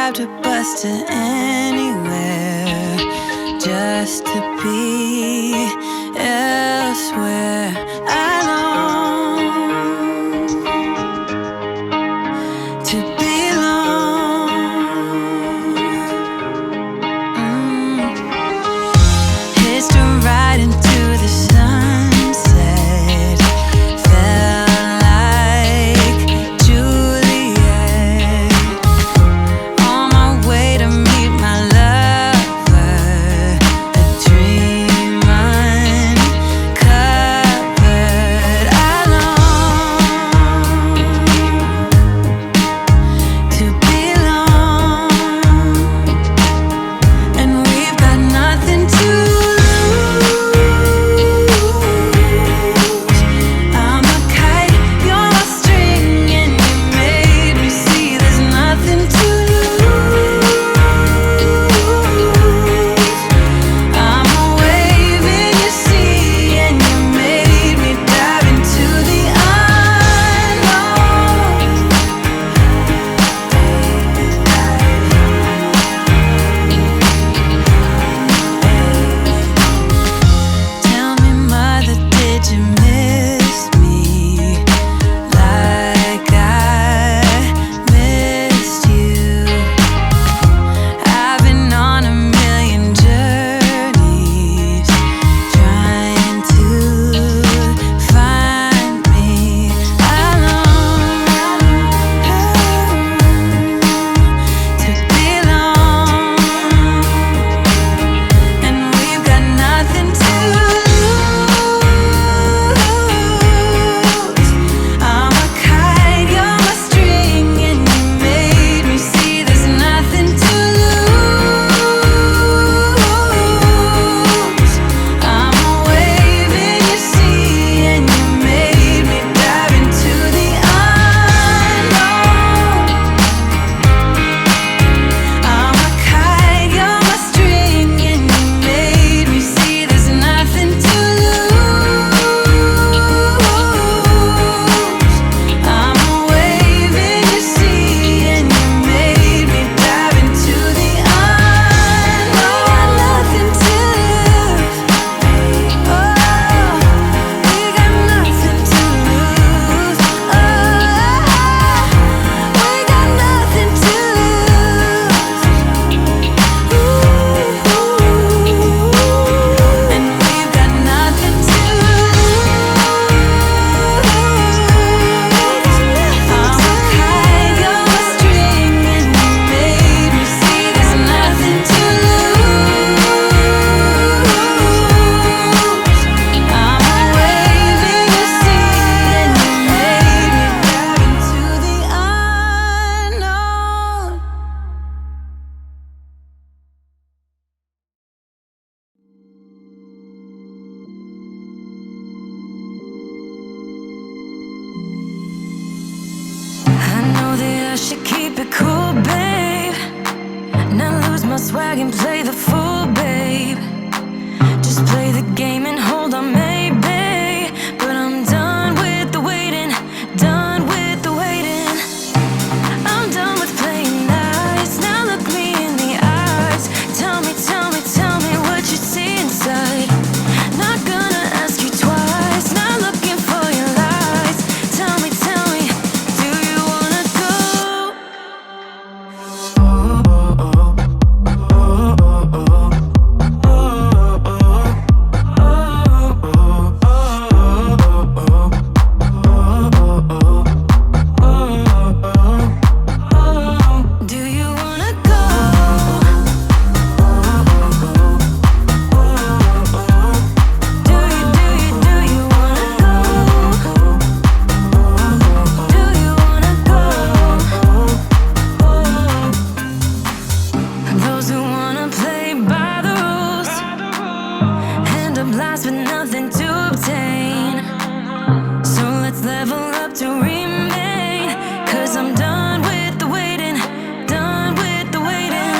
drive to bus to anywhere just to be elsewhere. I long to belong. Hitched a ride into the sunset, felt like Juliet, on my way to meet my lover, a dream uncovered. I long to belong, and we've got nothing to lose. I'm a kite, you're a string, and you made me see there's nothing to lose. I'm a wave in your sea, and you made me dive into the unknown. Tell me, mother, did you miss me like I missed you? I've been on a million journeys trying to find me. I long to belong, and we've got nothing to lose. I'm a kite, you're my string, and you made me see there's nothing to lose. I'm a wave in your sea, and you made me dive into the unknown. I'm a kite, you're my string, and you made me see there's nothing to lose. I'm a wave in your sea, and you made me dive into the unknown. Nothing to lose. Oh, we got nothing to lose. Oh, we got nothing to lose. And we've got nothing to lose. I'm a kite, you're a string, and you made me see there's nothing to lose. I'm a wave in your sea, and you made me dive into the unknown. I know that I should keep it cool, babe, not lose my swag and play the fool, babe. Just play the game and hold on, maybe. But I'm done with the waiting, done with the waiting. I'm done with playing nice. Now look me in the eyes. Tell me, tell me, tell me what you see inside. Not gonna ask you twice. Not looking for your lies. Tell me, do you wanna go? Do you wanna go? Do you wanna go? Do you wanna go? Those who wanna play by the rules end up last with nothing to obtain. So let's level up to remain. 'Cause I'm done with the waiting, done with the waiting.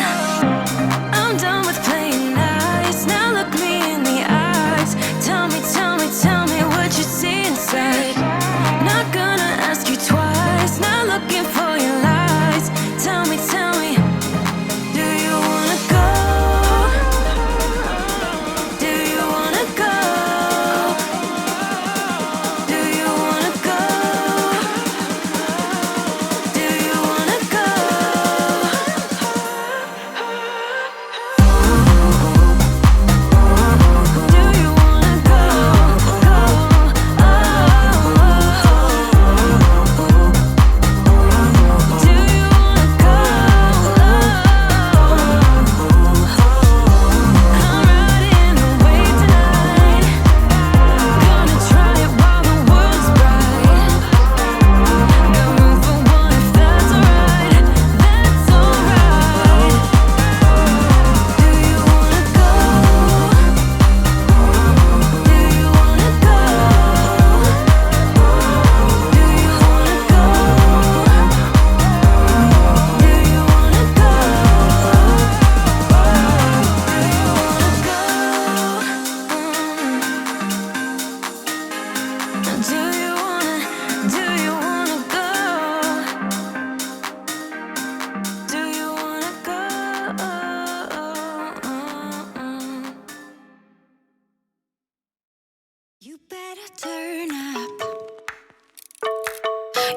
I'm done with playing nice. Now look me in the eyes. Tell me, tell me what you see inside. Not gonna ask you twice. Not looking for your lies. Tell me,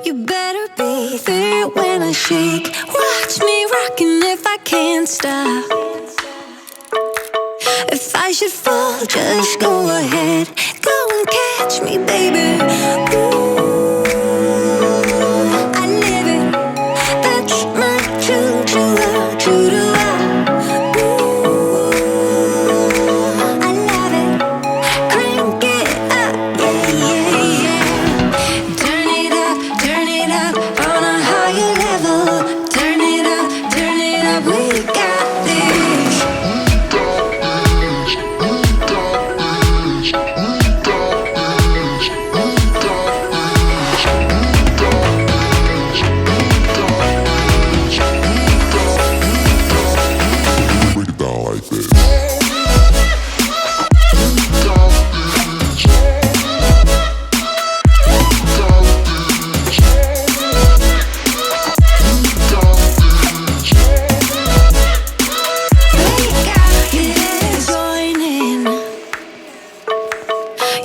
You better be there when I shake. Watch me rocking if I can't stop. If I should fall, just go ahead. Go and catch me, baby. Ooh, I live it. That's my true Ooh, I love it. Crank it up, yeah, yeah, yeah. Turn it up on a higher level. Turn it up, we got this.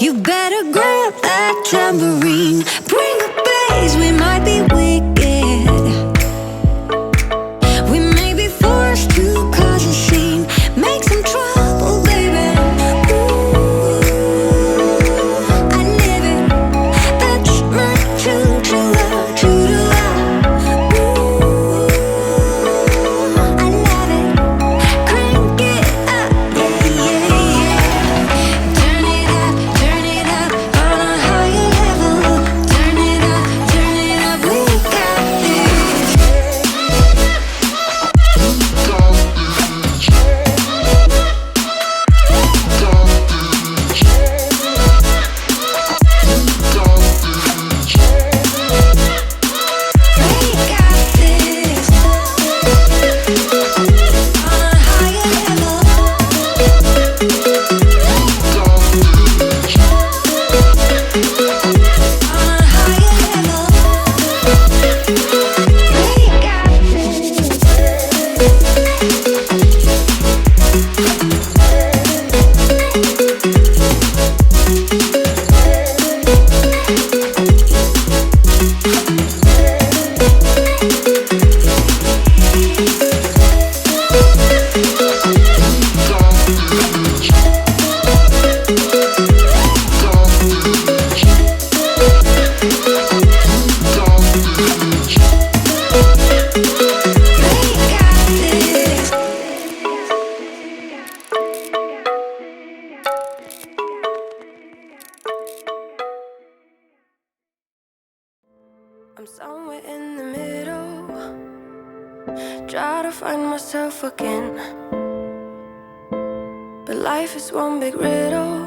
You better grab that tambourine. Bring the bass, we might be wicked. We may be forced to cause a scene. Make some trouble, baby. Ooh, I live it. That's my true love. Ooh, I love it. Crank it up, yeah, yeah, yeah. Turn it up on a higher level. Turn it up, we got this. We got this. On a higher level. On a higher level. We got I'm somewhere in the middle, try to find myself again. But life is one big riddle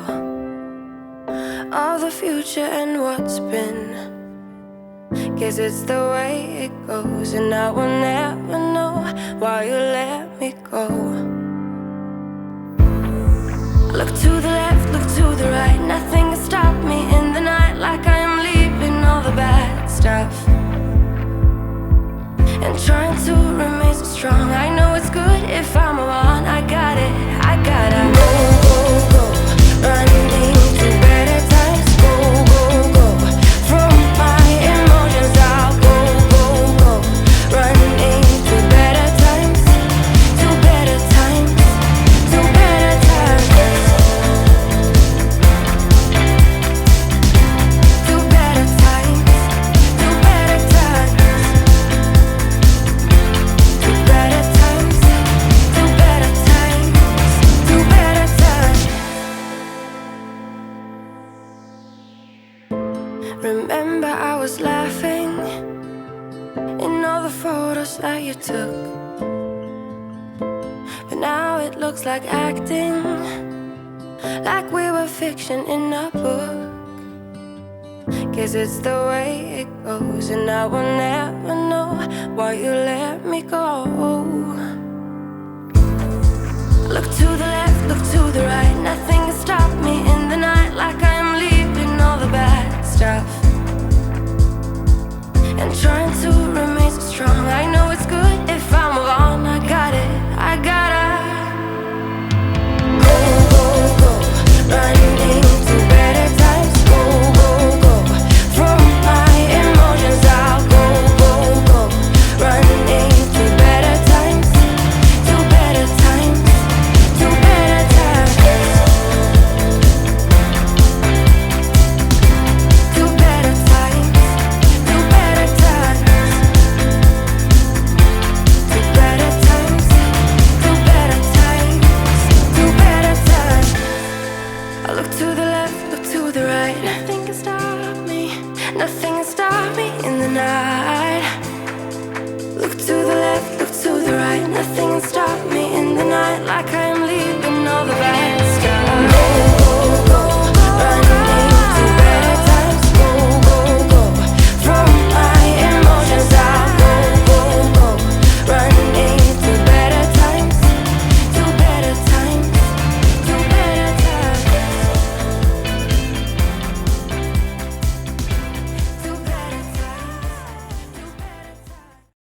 of the future and what's been. Guess it's the way it goes, and I will never know why you let me go. Look to the left, look to the right, nothing can stop me in the night. Like I am leaving all the bad stuff and trying to remain so strong. I know it's good if I'm alone. I got it, I gotta go, go, go. Running to better times, go, go, go. From my emotions I'll go, go, go. Running to better times, to better times, to better times. To better times, to better times. To better times, to better times, to better times. Remember I was laughing in all the photos that you took, but now it looks like acting, like we were fiction in a book. Guess it's the way it goes, and I will never know why you let me go. Look to the left, look to the right, nothing can stop me in the night. Like I am leaving all the bad stuff and trying to remain so strong. I know it's good if I'm alone. I got it, I gotta go, go, go. Running to better times, go, go, go. From my emotions I the right. Nothing can stop me. Nothing can stop me in the night. Look to the left, look to the right. Nothing can stop me in the night like I